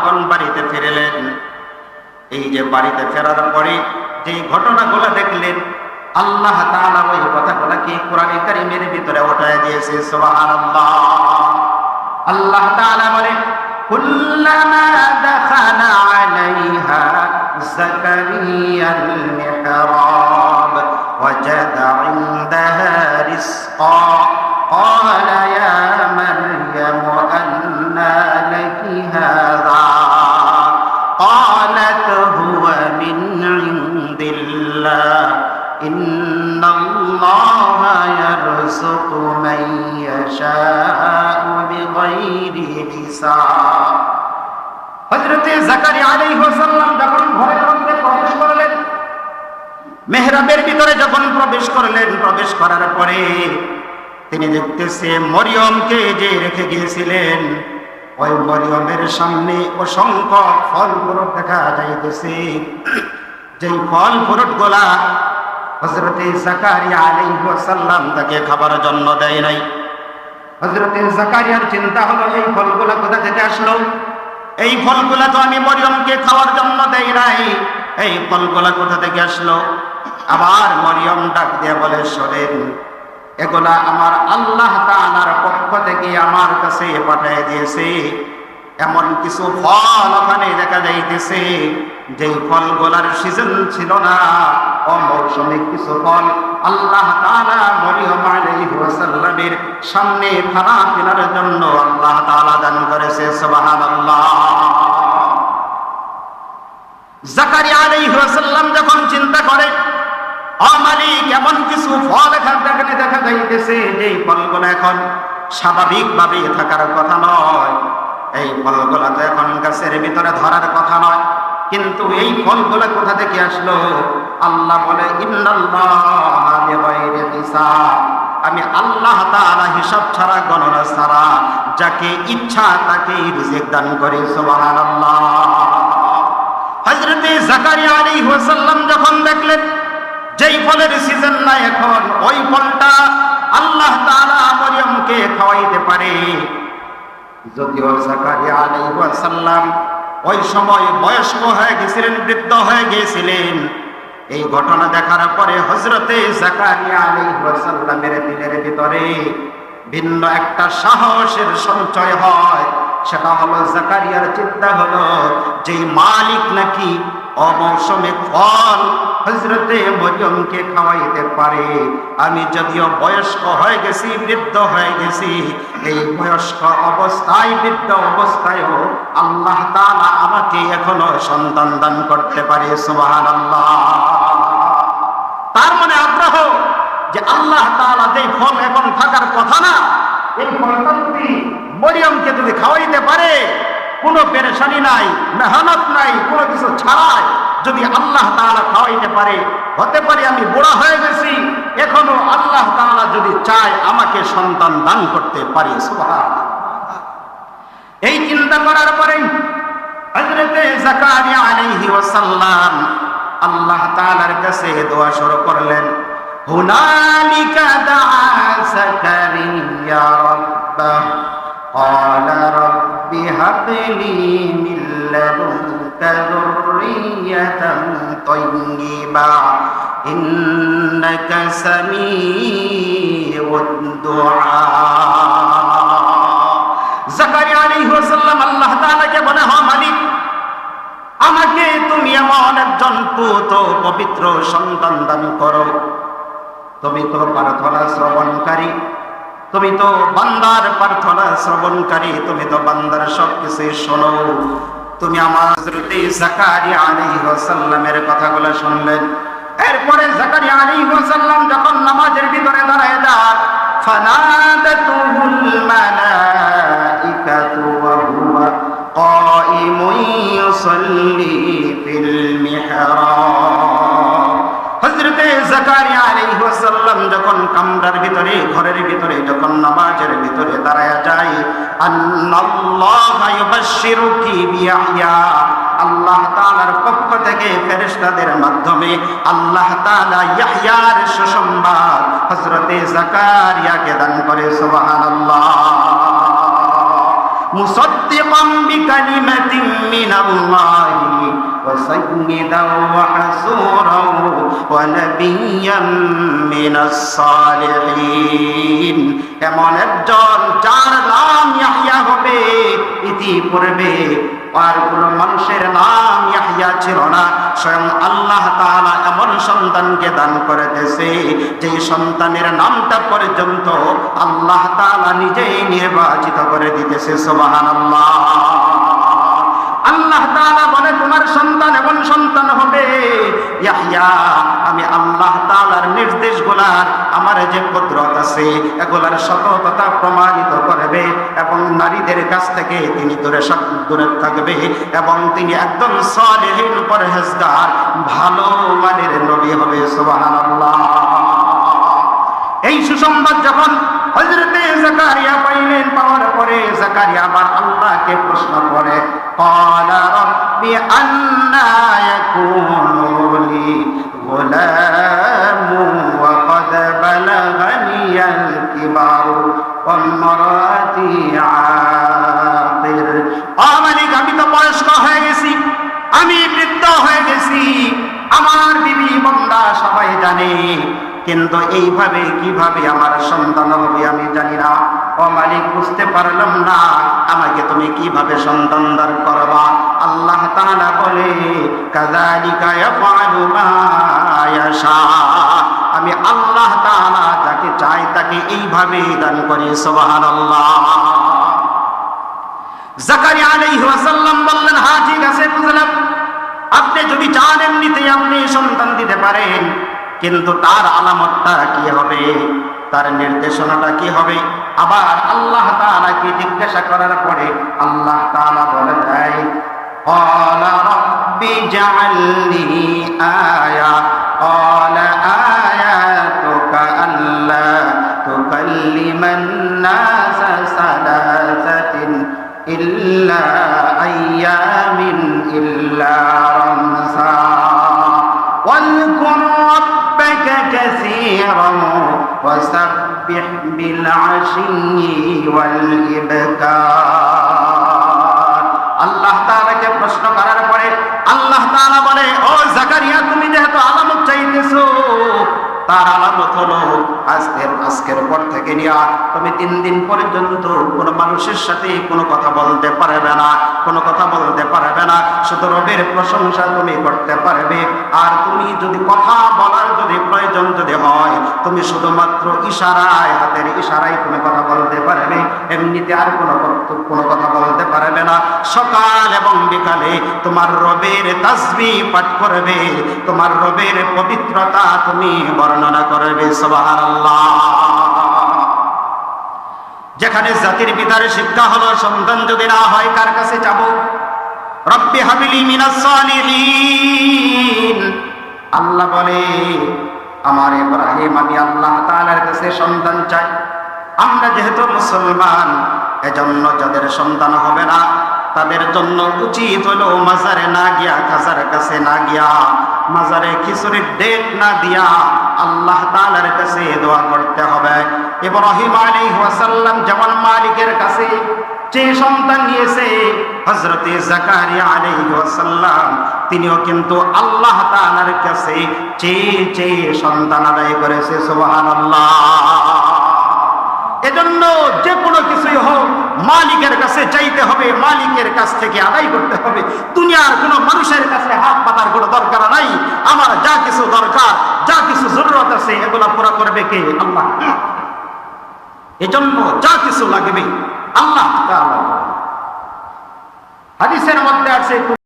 যখন বাড়িতে ফিরলেন, এই যে বাড়িতে ফেরার পরে যে ঘটনাগুলো দেখলেন, আল্লাহ তাআলা ওই কথাগুলোকে কোরআনে কারীমের ভিতরে ওঠায় দিয়েছে। সুবহানাল্লাহ। আল্লাহ তাআলা বলেন, কুল্লামা দাখালা আলাইহা যাকারিয়াল মিহরাব ওয়াজাদা ইনদাহা রিজকা ক্বালা ইয়া মারইয়াম আন্না লাকি হাযা ক্বালাত হুয়া মিন ইনদিল্লাহ ইন্নাল্লাহা ইয়ারযুকু মান ইয়াশাউ বিগাইরি হিসাব। হযরত জাকারিয়া আলাইহিস সালাম যখন ঘরের মধ্যে প্রবেশ করলেন, মেহরাবের ভিতরে যখন প্রবেশ করলেন, প্রবেশ করার পরে তিনি দেখতেছে মরিয়মকে যে রেখে গিয়েছিলেন, ওই মরিয়মের সামনে অসংখ্য ফল ফ্রুট দেখা যাইতেছে। যেই ফল ফ্রুট গুলা হযরত জাকারিয়া আলাইহিস সালাম তাকে খাবার জন্য দেয় নাই। হযরত জাকারিয়ার চিন্তা হলো, এই ফলগুলা কোথা থেকে আসলো? এই ফলগুলা তো আমি মরিয়মকে খাওয়ার জন্য দেই নাই, এই ফলগুলা কোথা থেকে আসলো? আবার মরিয়ম ডাক দিয়ে বলে, শোনেন, এগুলা আমার আল্লাহ তাআলার পক্ষ থেকে আমার কাছে পাঠিয়ে দিয়েছে। এমন কিছু ফল ওখানে দেখা যাইতেছে যেই ফলগুলার সিজন ছিল না, অমৌসুমিক কিছু ফল আল্লাহ তাআলা মরিয়ম আলাইহিস সালামের সামনে খানা পিনার জন্য আল্লাহ তাআলা দান করেছে। সুবহানাল্লাহ। জাকারিয়া আলাইহিস সালাম যখন চিন্তা করে, ও মালিক, এমন কিছু ফল এখানে দেখা যাইতেছে যেই ফলগুলো এখন স্বাভাবিকভাবে থাকার কথা নয়, এই ফলগুলো তো এখন গাছের ভিতরে ধরার কথা নয়, কিন্তু এই ফলগুলো কোথা থেকে আসলো? আল্লাহ বলে, ইন্নাল্লাহা বিগাইরি হিসাব, আমি আল্লাহ তাআলা হিসাব ছাড়া, গণনা ছাড়া যাকে ইচ্ছা তাকে রিজিক দান করে। সুবহানাল্লাহ। হযরত জাকারিয়া আলাইহিস সালাম যখন দেখলেন যেই ফলের সিজন নাই এখন, ওই ফলটা আল্লাহ তাআলা মরিয়মকে খাওয়াইতে পারে। যদিও জাকারিয়া আলাইহিস সালাম ওই সময় বয়স্ক হয়ে গেছিলেন, বৃদ্ধ হয়ে গিয়েছিলেন, এই ঘটনা দেখার পরে হযরতে জাকারিয়া আলাইহিস সালামের দিলের ভিতরে ভিন্ন একটা সাহসের সঞ্চয় হয়। সেটা হলো, জাকারিয়ার চিন্তা হলো যে মালিক নাকি অমৌসুমিক ফল হযরতে মরিয়মকে খাওয়াইতে পারে। আমি যদিও বয়স্ক হয়ে গেছি, বৃদ্ধ হয়ে গেছি, এই বয়স্ক অবস্থায়, বৃদ্ধ অবস্থায়ও আল্লাহ তাআলা আমাকে এখনো সন্তান দান করতে পারে। সুবহানাল্লাহ। তার মনে আগ্রহ যে আল্লাহ তাআলা যেই ফল এখন থাকার কথা না, এই ফলটা যদি মরিয়মকে যদি খাওয়াইতে পারে, কোনো পেরেশানি নাই, মেহনত নাই, কোনো কিছু ছাড়াই যদি আল্লাহ তাআলা খাওয়াইতে পারে, হতে পারে আমি বুড়া হয়ে গেছি, এখনো আল্লাহ তাআলা যদি চায় আমাকে সন্তান দান করতে পারে। সুবহানাল্লাহ। এই চিন্তা করার পরে হযরত জাকারিয়া আলাইহিস সালাম আল্লাহ তাআলার কাছে দোয়া শুরু করলেন। হুনালিকা দাআ জাকারিয়া রাব্বাহ ক্বালা রাব্বি হাবলি মিন লাদুনকা যুররিয়াতান তাইয়্যিবাহ ইন্নাকা সামিউদ দুআ। জাকারিয়া আলাইহিস সালাম আল্লাহ তাআলাকে বলে, হে মালিক, আমাকে তুমি এমন একজন পুত পবিত্র সন্তান দান করো। তুমি তো প্রার্থনা শ্রবণকারী, তুমি তো বান্দার প্রার্থনা শ্রবণকারী, তুমি তো বান্দার সবকিছু শোনো। তুমি আমার হযরত জাকারিয়া আলাইহিস সালামের কথাগুলো শুনলেন। এরপরে জাকারিয়া আলাইহিস সালাম যখন নামাজের ভিতরে দাঁড়ায় যান, ফানাদাতুহুল মালাইকাতু ওয়া হুয়া কাইমুন ইউসাল্লি ফিল মিহরাব। হযরত জাকারিয়া আলাইহিস সালাম যখন কামরার ভিতরে, ঘরের ভিতরে যখন নামাজের ভিতরে দাঁড়ায় যায়, আন্নাল্লাহা ইউবাশশিরুকি বিয়াহইয়া, আল্লাহ তাআলার পক্ষ থেকে ফেরেশতাদের মাধ্যমে আল্লাহ তাআলা ইয়াহইয়ার সুসংবাদ হযরত জাকারিয়াকে দান করে। সুবহানাল্লাহ। মুসাদ্দিকাম বিকালিমাতিন ইলাল্লাহি ওয়া সাইয়্যিদান ওয়া হাসূরান ওয়া নাবিয়্যান মিনাস সালিহিন। এমন একজন যার নাম ইয়াহইয়া হবে। ইতিপূর্বে আর কোন মানুষের নাম ইয়াহইয়া ছিল না, স্বয়ং আল্লাহ তাআলা এমন সন্তানকে দান করেছে যে সন্তানের নামটা পর্যন্ত আল্লাহ তাআলা নিজেই নির্বাচিত করে দিতেছে। সুবহানাল্লাহ। আল্লাহ তাআলা বলে তোমার সন্তান এমন সন্তান হবে ইয়াহইয়া। আমি আল্লাহ তাআলার নির্দেশগুলার আমার যে কুদরত আছে এগুলার সততা প্রমাণিত করবে এবং নারীদের কাছ থেকে তিনি দূরে থাকবে এবং তিনি একদম সালেহীন পরহেজগার ভালো মানের নবী হবে। সুবহানাল্লাহ। এই সুসংবাদ যখন হযরতে জাকারিয়া পাইলেন, পাওয়ার পরে জাকারিয়া আবার আল্লাহকে প্রশ্ন করে, ক্বালা রাব্বি আন্না ইয়াকুনু লি গুলামু ওয়া ক্বাদ বালাগানিয়াল কিবারু ওয়া ইমরাতি আকির। ও মালিক, আমি তো বয়স্ক হয়ে গেছি, আমি বৃদ্ধ হয়ে গেছি, আমার বিবি বান্দা সবাই জানে, কিন্তু এইভাবে কিভাবে আমার সন্তান হবে আমি জানি না। ও মালিক, বুঝতে পারলাম না, আমাকে তুমি কিভাবে সন্তান দান করবা। আল্লাহ তাআলা বলে, কাযালিকা ইয়াফআলু মা ইয়াশা। আমি আল্লাহ তাআলা যাকে চাই তাকে এইভাবে দান করি। সুবহানাল্লাহ। জাকারিয়া আলাইহিস সালাম বললেন, হ্যাঁ ঠিক আছে, বুঝলাম, আপনি যদি চান এমনিতেই আপনি সন্তান দিতে পারেন, কিন্তু তার আলামতটা কি হবে, তার নির্দেশনাটা কি হবে। আবার আল্লাহ তাআলাকে জিজ্ঞাসা করার পরে আল্লাহ তাআলা বলে দেয়, ক্বালা রাব্বি জাআলনি আয়া। ক্বালা আয়াতুকা আল্লা তুকাল্লিমান নাসা সালাসাতিন ইল্লা আইয়ামিন ইল্লা রামসা ওয়াযকুর ربك كثيرا وسبح بالعشي والإبكار। আল্লাহ তাআলাকে প্রশ্ন করার পরে আল্লাহ তাআলা বলে, ও জাকারিয়া, তুমি যেহেতু আলামত চাইতেছো, তার আলামত হলো আজকের পর থেকে নিয়া তুমি 3 দিন পর্যন্ত কোন মানুষের সাথে কোনো কথা বলতে পারবে না, কোনো কথা বলতে পারবে না, শুধু রবের প্রশংসা তুমি করতে পারবে। আর তুমি যদি কথা বলার যদি প্রয়োজন যদি হয়, তুমি শুধুমাত্র ইশারায়, হাতের ইশারায় তুমি কথা বলতে পারবে, এমনিতে আর কোনো কথা বলতে পারবে না। সকাল এবং বিকালে তোমার রবের তাসবিহ পাঠ করবে, তোমার রবের পবিত্রতা তুমি বর্ণনা করবে। সুবহানাল্লাহ। যেখানে জাতির পিতার শিক্ষা হলো সন্তান যদি না হয় কার কাছে যাব? রব্বি হাবলি মিনাস সালিহিন। আল্লাহ বলে, আমার ইব্রাহিম, আমি আল্লাহ তাআলার কাছে সন্তান চাই। আমরা যেহেতু মুসলমান, এজন্য যাদের সন্তান হবে না তাদের জন্য উচিত হলো মাজারে না গিয়া, খাজার কাছে না গিয়া, মাজারে খিচুড়ির ডেট না দিয়া আল্লাহ তাআলার কাছে দোয়া করতে হবে। ইব্রাহিম আলাইহিস সালাম যেমন মালিকের কাছে যে সন্তান নিয়েছে, হযরতে জাকারিয়া আলাইহিস সালাম তিনিও কিন্তু আল্লাহ তাআলার কাছে চেয়ে সন্তান আদায় করেছে। সুবহানাল্লাহ। এজন্য যে কোনো কিছুই হোক মালিকের কাছে চাইতে হবে, মালিকের কাছ থেকে আদায় করতে হবে। দুনিয়ার কোনো মানুষের কাছে হাত পাতার কোনো দরকার নাই। আমার যা কিছু দরকার, যা কিছু জরুরত আছে, এগুলা পুরো করবে কে? আল্লাহ। এজন্য যা কিছু লাগবে আল্লাহ তাআলা। হাদিসের মধ্যে আছে